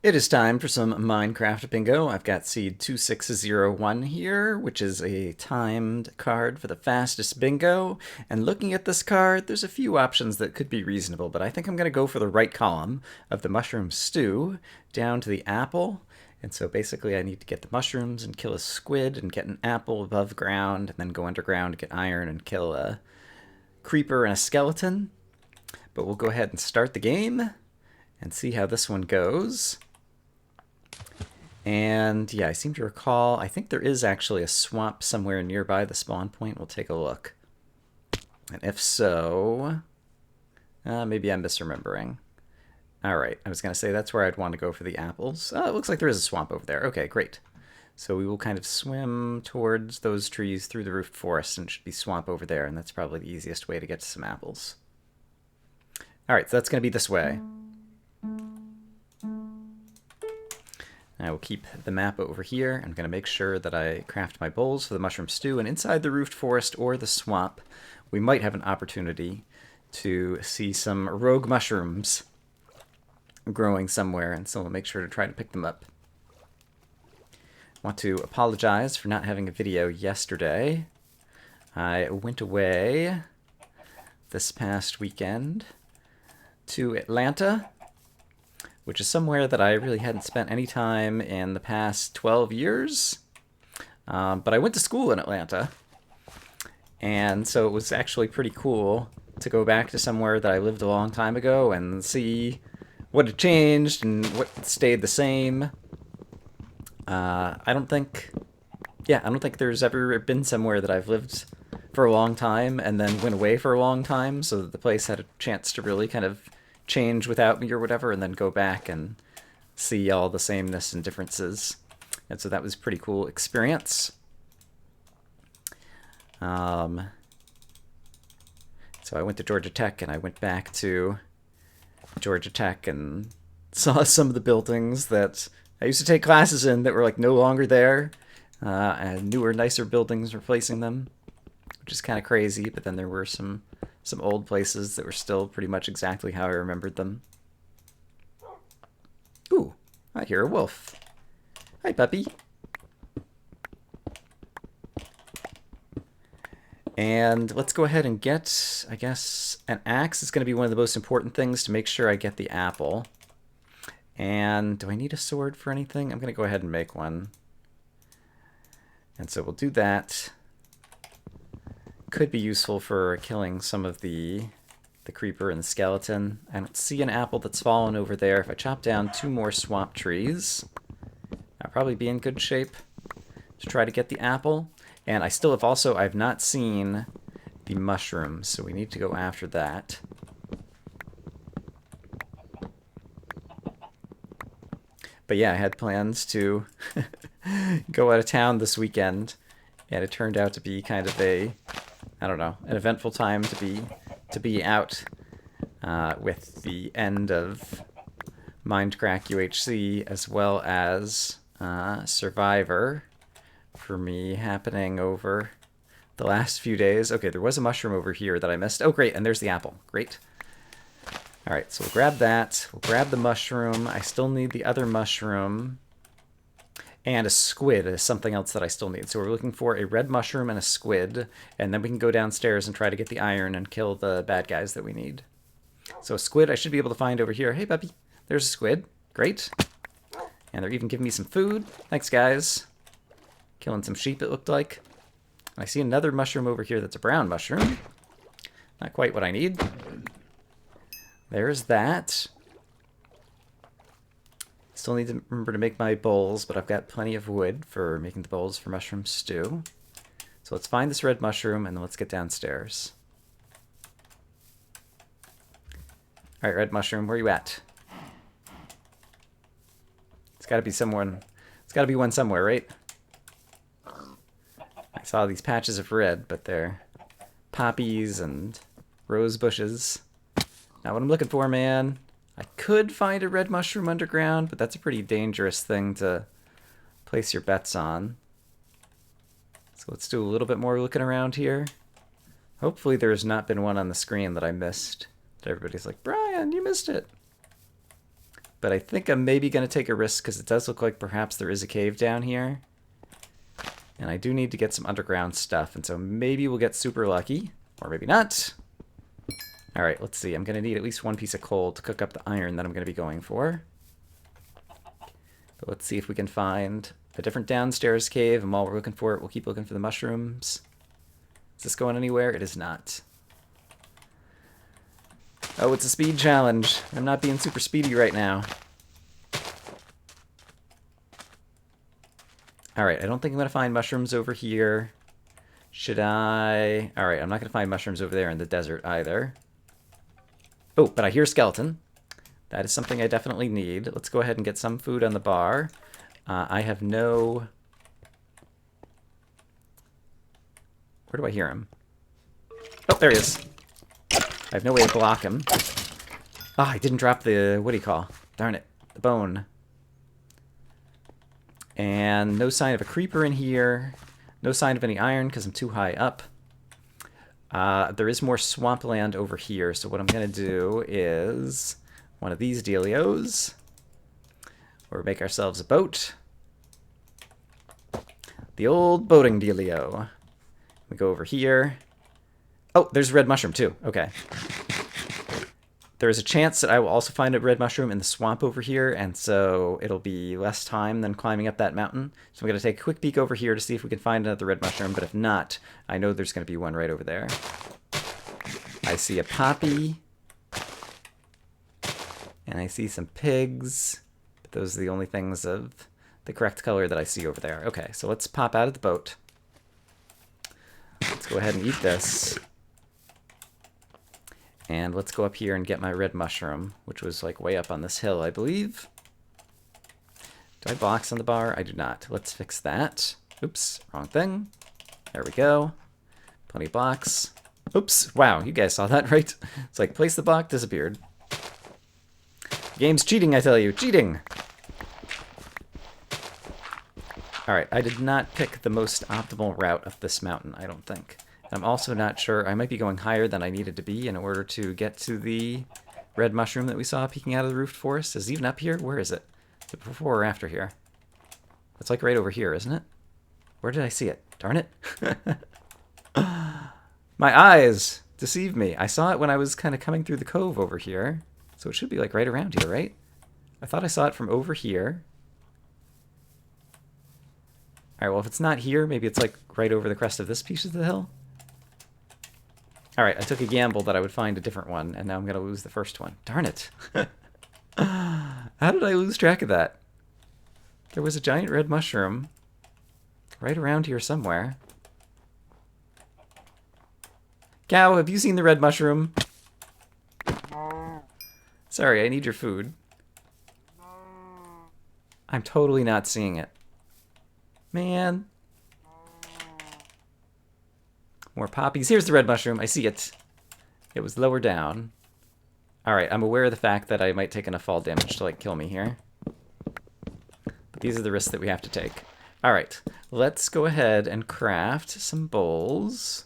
It is time for some Minecraft bingo. I've got seed 2601 here, which is a timed card for the fastest bingo. And looking at this card, there's a few options that could be reasonable, but I think I'm going to go for the right column of the mushroom stew down to the apple. And so basically I need to get the mushrooms and kill a squid and get an apple above ground and then go underground to get iron and kill a creeper and a skeleton. But we'll go ahead and start the game and see how this one goes. And yeah, I seem to recall, I think there is actually a swamp somewhere nearby the spawn point. We'll take a look. And if so, maybe I'm misremembering. All right, I was going to say that's where I'd want to go for the apples. Oh, it looks like there is a swamp over there. Okay, great. So we will kind of swim towards those trees through the roofed forest, and it should be swamp over there, and that's probably the easiest way to get to some apples. All right, so that's going to be this way. I will keep the map over here. I'm going to make sure that I craft my bowls for the mushroom stew. And inside the roofed forest or the swamp, we might have an opportunity to see some rogue mushrooms growing somewhere. And so we'll make sure to try to pick them up. I want to apologize for not having a video yesterday. I went away this past weekend to Atlanta, which is somewhere that I really hadn't spent any time in the past 12 years. But I went to school in Atlanta, and so it was actually pretty cool to go back to somewhere that I lived a long time ago and see what had changed and what stayed the same. I don't think there's ever been somewhere that I've lived for a long time and then went away for a long time, so that the place had a chance to really kind of change without me or whatever, and then go back and see all the sameness and differences. And so that was a pretty cool experience. So I went to Georgia Tech, and I went back to Georgia Tech and saw some of the buildings that I used to take classes in that were like no longer there, and newer, nicer buildings replacing them, which is kind of crazy. But then there were some old places that were still pretty much exactly how I remembered them. Ooh, I hear a wolf. Hi, puppy. And let's go ahead and get, I guess, an axe is going to be one of the most important things to make sure I get the apple. And do I need a sword for anything? I'm going to go ahead and make one. And so we'll do that. Could be useful for killing some of the creeper and the skeleton. I don't see an apple that's fallen over there. If I chop down 2 more swamp trees, I'll probably be in good shape to try to get the apple. And I've not seen the mushrooms, so we need to go after that. But yeah, I had plans to go out of town this weekend, and it turned out to be kind of an eventful time to be out with the end of Mindcrack UHC, as well as Survivor for me happening over the last few days. Okay, there was a mushroom over here that I missed. Oh, great, and there's the apple. Great. All right, so we'll grab that. We'll grab the mushroom. I still need the other mushroom. And a squid is something else that I still need. So we're looking for a red mushroom and a squid, and then we can go downstairs and try to get the iron and kill the bad guys that we need. So a squid I should be able to find over here. Hey, puppy. There's a squid. Great. And they're even giving me some food. Thanks, guys. Killing some sheep, it looked like. I see another mushroom over here that's a brown mushroom. Not quite what I need. There's that. Still need to remember to make my bowls, but I've got plenty of wood for making the bowls for mushroom stew. So let's find this red mushroom, and then let's get downstairs. All right, red mushroom, where are you at? It's got to be someone. It's got to be one somewhere, right? I saw these patches of red, but they're poppies and rose bushes. Not what I'm looking for, man. I could find a red mushroom underground, but that's a pretty dangerous thing to place your bets on. So let's do a little bit more looking around here. Hopefully there's not been one on the screen that I missed. That everybody's like, Brian, you missed it. but I think I'm maybe going to take a risk because it does look like perhaps there is a cave down here. And I do need to get some underground stuff, and so maybe we'll get super lucky, or maybe not. All right, let's see. I'm going to need at least one piece of coal to cook up the iron that I'm going to be going for. But let's see if we can find a different downstairs cave, and while we're looking for it, we'll keep looking for the mushrooms. Is this going anywhere? It is not. Oh, it's a speed challenge. I'm not being super speedy right now. Alright, I don't think I'm going to find mushrooms over here. Should I... Alright, I'm not going to find mushrooms over there in the desert either. Oh, but I hear skeleton. That is something I definitely need. Let's go ahead and get some food on the bar. I have no... Where do I hear him? Oh, there he is. I have no way to block him. Ah, I didn't drop the... What do you call? Darn it. The bone. And no sign of a creeper in here. No sign of any iron because I'm too high up. There is more swampland over here, so what I'm going to do is one of these dealios. Or make ourselves a boat. The old boating dealio. We go over here. Oh, there's a red mushroom too. Okay. There is a chance that I will also find a red mushroom in the swamp over here, and so it'll be less time than climbing up that mountain. So I'm going to take a quick peek over here to see if we can find another red mushroom, but if not, I know there's going to be one right over there. I see a poppy, and I see some pigs, but those are the only things of the correct color that I see over there. Okay, so let's pop out of the boat. Let's go ahead and eat this. And let's go up here and get my red mushroom, which was like way up on this hill, I believe. Do I box on the bar? I do not. Let's fix that. Oops, wrong thing. There we go. Plenty of blocks. Oops, wow, you guys saw that, right? It's like place the block, disappeared. The game's cheating, I tell you, cheating! Alright, I did not pick the most optimal route up this mountain, I don't think. I'm also not sure. I might be going higher than I needed to be in order to get to the red mushroom that we saw peeking out of the roofed forest. Is it even up here? Where is it? Is it before or after here? It's like right over here, isn't it? Where did I see it? Darn it. My eyes deceived me. I saw it when I was kind of coming through the cove over here. So it should be like right around here, right? I thought I saw it from over here. Alright, well if it's not here, maybe it's like right over the crest of this piece of the hill. Alright, I took a gamble that I would find a different one, and now I'm going to lose the first one. Darn it. How did I lose track of that? There was a giant red mushroom right around here somewhere. Cow, have you seen the red mushroom? Sorry, I need your food. I'm totally not seeing it. Man. More poppies. Here's the red mushroom. I see it. It was lower down. Alright, I'm aware of the fact that I might take enough fall damage to, like, kill me here. But these are the risks that we have to take. Alright, let's go ahead and craft some bowls.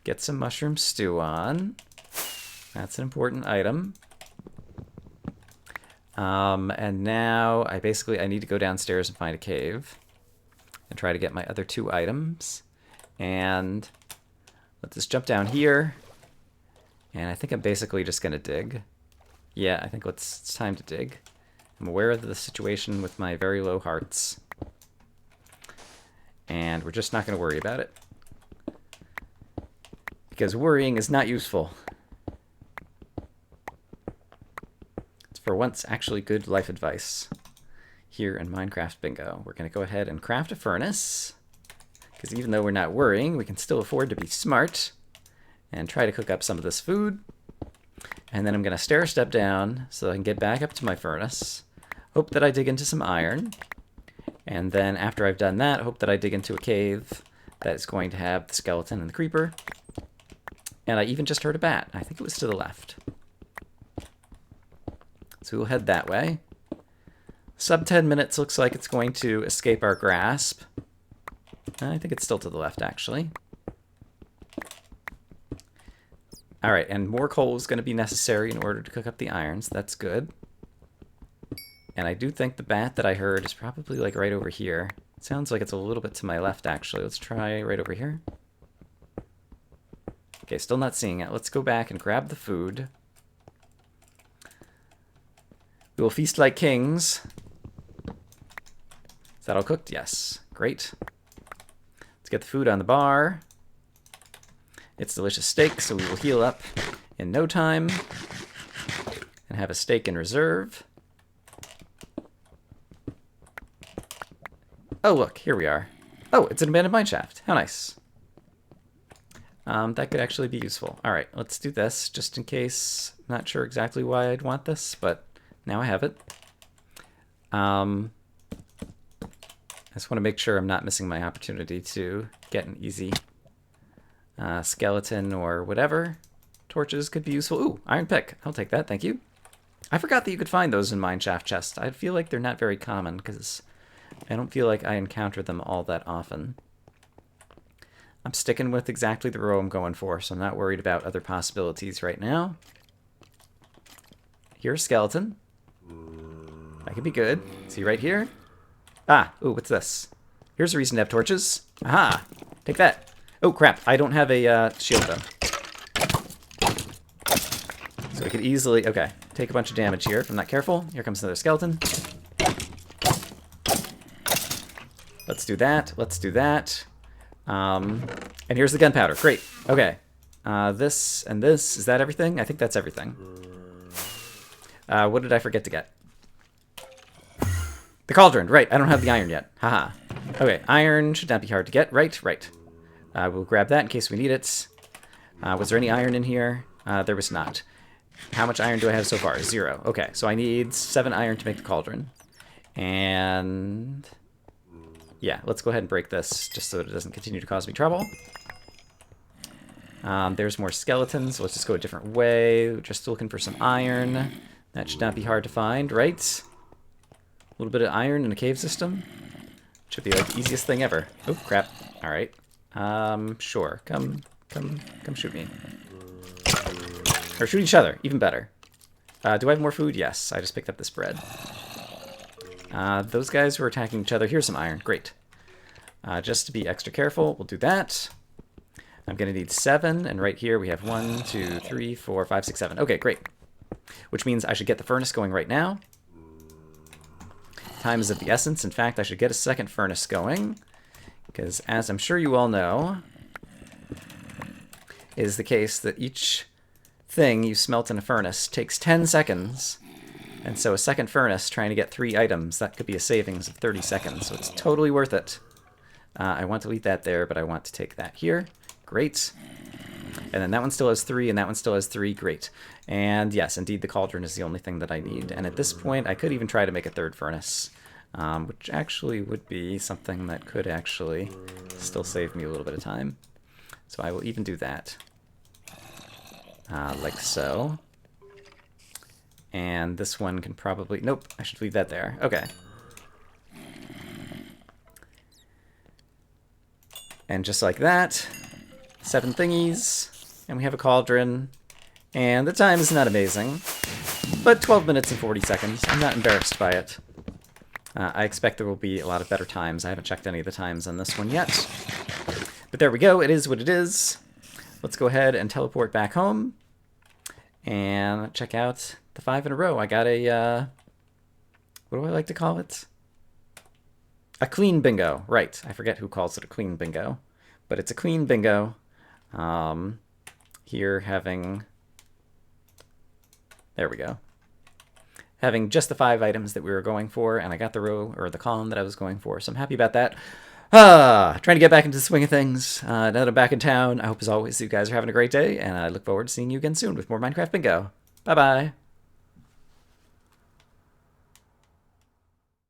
Get some mushroom stew on. That's an important item. And now I need to go downstairs and find a cave. And try to get my other two items. And let's just jump down here. And I think I'm basically just going to dig. Yeah, I think it's time to dig. I'm aware of the situation with my very low hearts. And we're just not going to worry about it. Because worrying is not useful. It's for once actually good life advice. Here in Minecraft Bingo. We're going to go ahead and craft a furnace. Because even though we're not worrying, we can still afford to be smart and try to cook up some of this food. And then I'm going to stair step down so I can get back up to my furnace. Hope that I dig into some iron. And then after I've done that, hope that I dig into a cave that is going to have the skeleton and the creeper. And I even just heard a bat. I think it was to the left. So we'll head that way. Sub 10 minutes looks like it's going to escape our grasp. I think it's still to the left, actually. Alright, and more coal is going to be necessary in order to cook up the irons. That's good. And I do think the bat that I heard is probably like right over here. It sounds like it's a little bit to my left, actually. Let's try right over here. Okay, still not seeing it. Let's go back and grab the food. We will feast like kings. Is that all cooked? Yes. Great. Let's get the food on the bar. It's delicious steak, so we will heal up in no time and have a steak in reserve. Oh, look, here we are. Oh, it's an abandoned mine shaft. How nice. That could actually be useful. All right, let's do this just in case. I'm not sure exactly why I'd want this, but now I have it. I just want to make sure I'm not missing my opportunity to get an easy skeleton or whatever. Torches could be useful. Ooh, iron pick. I'll take that, thank you. I forgot that you could find those in mineshaft chests. I feel like they're not very common because I don't feel like I encounter them all that often. I'm sticking with exactly the row I'm going for, so I'm not worried about other possibilities right now. Here's a skeleton. That could be good. See right here? Ah, ooh, what's this? Here's a reason to have torches. Aha! Take that. Oh, crap. I don't have a shield, though. So I could easily... Okay, take a bunch of damage here if I'm not careful. Here comes another skeleton. Let's do that. Let's do that. And here's the gunpowder. Great. Okay. This and this. Is that everything? I think that's everything. What did I forget to get? The cauldron. Right. I don't have the iron yet. Haha. Okay. Iron should not be hard to get. Right. Right. We'll grab that in case we need it. Was there any iron in here? There was not. How much iron do I have so far? 0. Okay. So I need 7 iron to make the cauldron. And... yeah, let's go ahead and break this just so that it doesn't continue to cause me trouble. There's more skeletons. Let's just go a different way. Just looking for some iron. That should not be hard to find, right? A little bit of iron in a cave system. Should be like the easiest thing ever. Oh, crap. All right. Sure. Come shoot me. Or shoot each other. Even better. Do I have more food? Yes. I just picked up this bread. Those guys were attacking each other. Here's some iron. Great. Just to be extra careful, we'll do that. I'm going to need 7, and right here we have 1, 2, 3, 4, 5, 6, 7. Okay, great. Which means I should get the furnace going right now. Time is of the essence. In fact, I should get a second furnace going, because as I'm sure you all know, it is the case that each thing you smelt in a furnace takes 10 seconds. And so a second furnace trying to get 3 items, that could be a savings of 30 seconds. So it's totally worth it. I want to leave that there, but I want to take that here. Great. And then that one still has 3, and that one still has 3. Great. And yes, indeed, the cauldron is the only thing that I need. And at this point, I could even try to make a 3rd furnace, which actually would be something that could actually still save me a little bit of time. So I will even do that. Like so. And this one can probably... nope, I should leave that there. Okay. And just like that, 7 thingies, and we have a cauldron. And the time is not amazing, but 12 minutes and 40 seconds. I'm not embarrassed by it. I expect there will be a lot of better times. I haven't checked any of the times on this one yet. But there we go. It is what it is. Let's go ahead and teleport back home and check out the 5 in a row. I got a, what do I like to call it? A clean bingo. Right. I forget who calls it a clean bingo. But it's a clean bingo. Here having... there we go. Having just the 5 items that we were going for, and I got the row, or the column that I was going for, so I'm happy about that. Trying to get back into the swing of things. Now that I'm back in town, I hope as always you guys are having a great day, and I look forward to seeing you again soon with more Minecraft Bingo. Bye-bye.